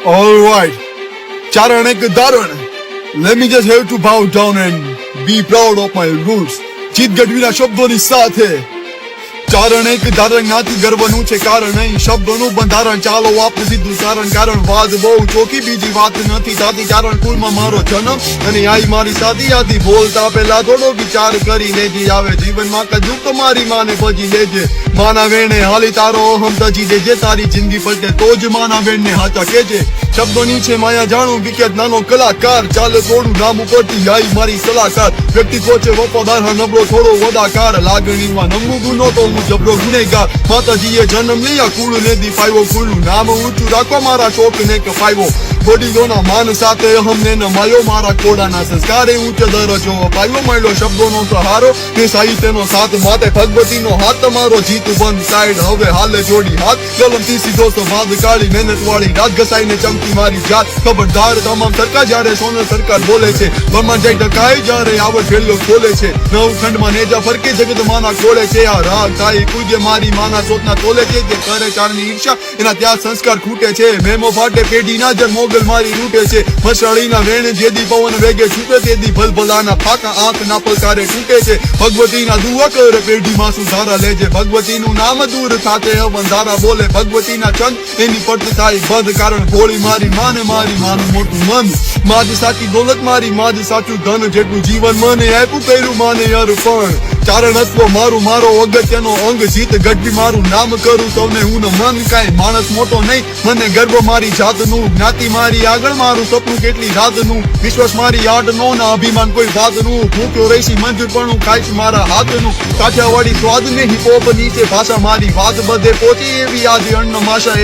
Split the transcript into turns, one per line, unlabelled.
All right, Charan ek Daran. Let me just have to bow down and be proud of my roots. જીત ગઢવીના શબ્દોની સાથે ચારણ એક ધારણ નાથી ગર્વનું છે કારણ અહીં શબ્દોનું બંધારણ ચાલો આપણે સીધું સારણ કારણ વાત બહુ ચોખી બીજી વાત નથી થતી ચારણ કુળમાં મારો જન્મ અને આઈ મારી સાદી આદિ બોલતા પહેલા થોડો વિચાર કરી લેજે આવે જીવનમાં કજુક તો મારી માને ભજી લેજે માના વેણે હાલી તારો અહમ તજી દેજે તારી જિંદગી પલટે તો જ માના વેણને હાચા કેજે શબ્દોની છે માયા જાણું વિખ્યાત નાનો કલાકાર ચાલે થોડું નામ ઉપરથી આઈ મારી સલાહકાર વ્યક્તિત્વ છે વફાદાર નબળો થોડો વદાકાર લાગણીમાં નમવું ગુનો તો હું જબરો ગુનેગાર માતાજીએ જન્મ લઈ કુળ ને દીપાયો કુળનું નામ ઊંચું રાખવા મારા શોખ ને કપાયો વડીલોના માન સાથે અહમને નમાયો મારા કોડાના સંસ્કારે ઊંચ દરજ્જો અપાયો મળ્યો શબ્દોનો સહારો ને સાહિત્યનો સાથ માટે ભગવતીનો હાથ તમારો જીત બંધ સાઈડ હવે હાલે જોડી હાથ કલમથી સીધો સંવાદ કાઢી મહેનત વાળી રાત ઘસાઈને ચમકી મારી જાત ખબરદાર તમામ સરકાર જ્યારે સોનલ સરકાર બોલે છે બરમાં જઈ ટકાય જ્યારે આવડ ફેલ્યો ખોલે છે નવ ખંડમાં નેજા ફરકે જગત માના ખોલે છે આ રાગ થાય કુજે મારી માના સોતના તોલે છે જે કરે ચારની ઈર્ષા એના ત્યાં સંસ્કાર ખૂટે છે મેમો ફાટે પેઢીના જર મોગલ મારી લૂટે છે મશાળીના વેણ જેદી પવન વેગે છૂટે તેદી ભલભલાના ફાકા આંખના પલકારે તૂટે છે ભગવતીના દુઆ કરે પેઢીમાં સુધારા લેજે ભગવતીનું નામ દૂર થાતે અવંધારા બોલે ભગવતીના ચંદ એની પડત થાય બંધ કારણ ભોળી મારી માનું મોટું મન માજ સાચી દોલત મારી માજ સાચું ધન જેટલું જીવન મને આપ્યું કર્યું માને અર્પણ ચારણત્વ મારો અગત્યનો અંગ જીત ગઢવી મારું નામ કરું સૌને હું મન કાંઈ માણસ મોટો નહીં મને ગર્વ મારી જાતનું જ્ઞાતિ મારી આગળ મારું સપનું કેટલી રાતનું વિશ્વાસ મારી આડનો ના અભિમાન કોઈ વાતનું ભૂખ્યો રહીશી મંજૂર પણ હું ખાઈશ મારા હાથનું કાઠિયાવાડી સ્વાદ ને હિપોપ ની છે ભાષા મારી વાત બધે પહોંચી એવી આજે અન્ન માશા